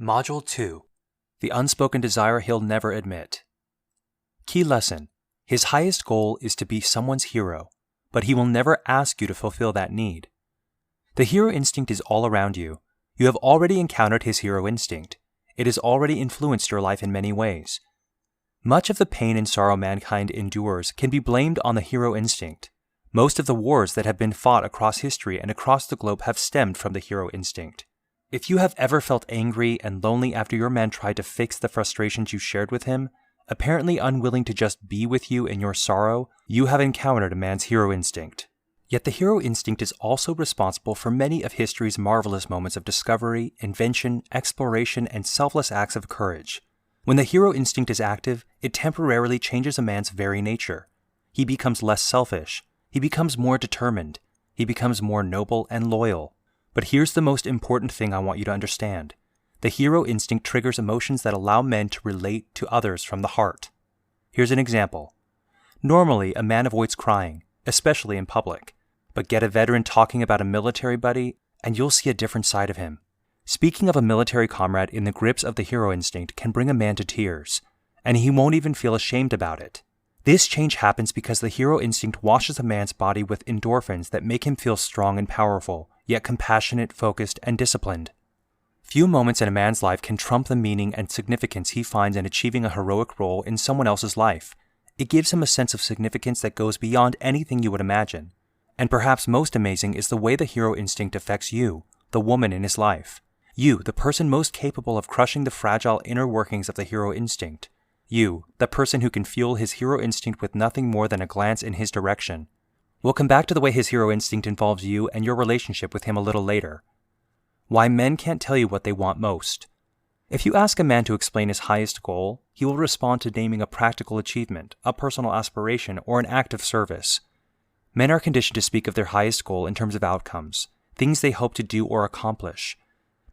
Module 2. The unspoken desire he'll never admit. Key lesson. His highest goal is to be someone's hero, but he will never ask you to fulfill that need. The hero instinct is all around you. You have already encountered his hero instinct. It has already influenced your life in many ways. Much of the pain and sorrow mankind endures can be blamed on the hero instinct. Most of the wars that have been fought across history and across the globe have stemmed from the hero instinct. If you have ever felt angry and lonely after your man tried to fix the frustrations you shared with him, apparently unwilling to just be with you in your sorrow, you have encountered a man's hero instinct. Yet the hero instinct is also responsible for many of history's marvelous moments of discovery, invention, exploration, and selfless acts of courage. When the hero instinct is active, it temporarily changes a man's very nature. He becomes less selfish. He becomes more determined. He becomes more noble and loyal. But here's the most important thing I want you to understand. The hero instinct triggers emotions that allow men to relate to others from the heart. Here's an example. Normally, a man avoids crying, especially in public. But get a veteran talking about a military buddy, and you'll see a different side of him. Speaking of a military comrade in the grips of the hero instinct can bring a man to tears, and he won't even feel ashamed about it. This change happens because the hero instinct washes a man's body with endorphins that make him feel strong and powerful, yet compassionate, focused, and disciplined. Few moments in a man's life can trump the meaning and significance he finds in achieving a heroic role in someone else's life. It gives him a sense of significance that goes beyond anything you would imagine. And perhaps most amazing is the way the hero instinct affects you, the woman in his life. You, the person most capable of crushing the fragile inner workings of the hero instinct. You, the person who can fuel his hero instinct with nothing more than a glance in his direction. We'll come back to the way his hero instinct involves you and your relationship with him a little later. Why men can't tell you what they want most. If you ask a man to explain his highest goal, he will respond to naming a practical achievement, a personal aspiration, or an act of service. Men are conditioned to speak of their highest goal in terms of outcomes, things they hope to do or accomplish.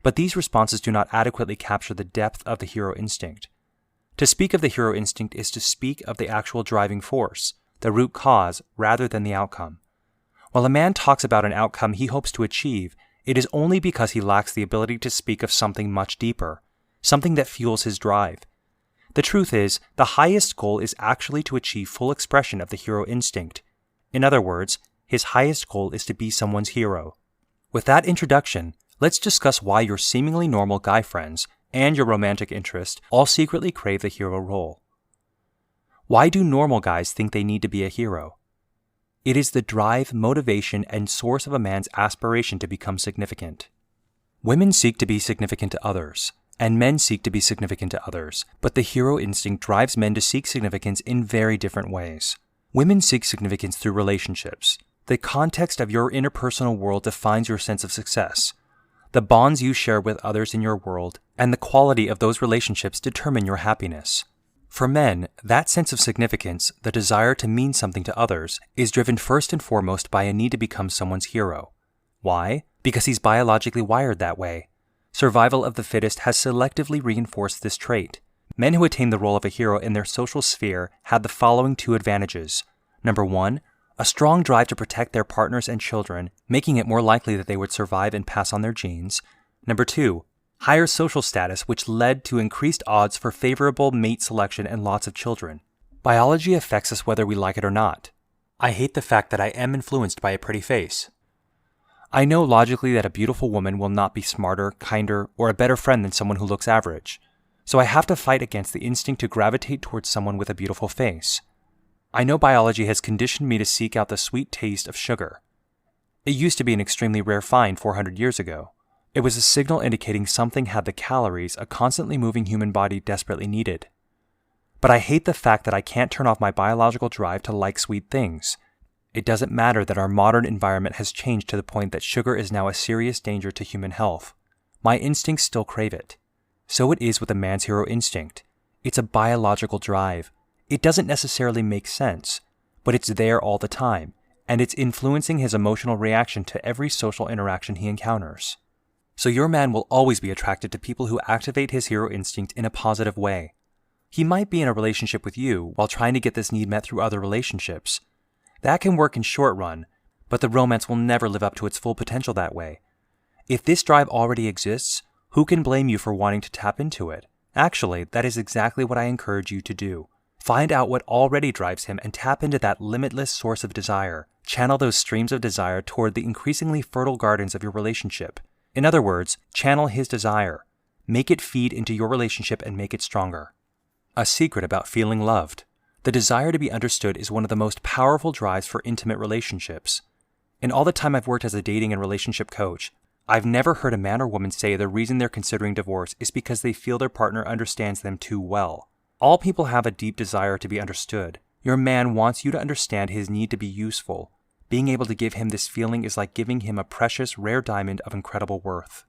But these responses do not adequately capture the depth of the hero instinct. To speak of the hero instinct is to speak of the actual driving force, the root cause, rather than the outcome. While a man talks about an outcome he hopes to achieve, it is only because he lacks the ability to speak of something much deeper, something that fuels his drive. The truth is, the highest goal is actually to achieve full expression of the hero instinct. In other words, his highest goal is to be someone's hero. With that introduction, let's discuss why your seemingly normal guy friends and your romantic interest all secretly crave the hero role. Why do normal guys think they need to be a hero? It is the drive, motivation, and source of a man's aspiration to become significant. Women seek to be significant to others, and men seek to be significant to others, but the hero instinct drives men to seek significance in very different ways. Women seek significance through relationships. The context of your interpersonal world defines your sense of success. The bonds you share with others in your world and the quality of those relationships determine your happiness. For men, that sense of significance, the desire to mean something to others, is driven first and foremost by a need to become someone's hero. Why? Because he's biologically wired that way. Survival of the fittest has selectively reinforced this trait. Men who attain the role of a hero in their social sphere had the following two advantages. Number one, a strong drive to protect their partners and children, making it more likely that they would survive and pass on their genes. Number two, higher social status, which led to increased odds for favorable mate selection and lots of children. Biology affects us whether we like it or not. I hate the fact that I am influenced by a pretty face. I know logically that a beautiful woman will not be smarter, kinder, or a better friend than someone who looks average. So I have to fight against the instinct to gravitate towards someone with a beautiful face. I know biology has conditioned me to seek out the sweet taste of sugar. It used to be an extremely rare find 400 years ago. It was a signal indicating something had the calories a constantly moving human body desperately needed. But I hate the fact that I can't turn off my biological drive to like sweet things. It doesn't matter that our modern environment has changed to the point that sugar is now a serious danger to human health. My instincts still crave it. So it is with a man's hero instinct. It's a biological drive. It doesn't necessarily make sense, but it's there all the time, and it's influencing his emotional reaction to every social interaction he encounters. So your man will always be attracted to people who activate his hero instinct in a positive way. He might be in a relationship with you while trying to get this need met through other relationships. That can work in short run, but the romance will never live up to its full potential that way. If this drive already exists, Who can blame you for wanting to tap into it? Actually, that is exactly what I encourage you to do. Find out what already drives him and tap into that limitless source of desire. Channel those streams of desire toward the increasingly fertile gardens of your relationship. In other words, channel his desire. Make it feed into your relationship and make it stronger. A secret about feeling loved. The desire to be understood is one of the most powerful drives for intimate relationships. In all the time I've worked as a dating and relationship coach, I've never heard a man or woman say the reason they're considering divorce is because they feel their partner understands them too well. All people have a deep desire to be understood. Your man wants you to understand his need to be useful. Being able to give him this feeling is like giving him a precious, rare diamond of incredible worth.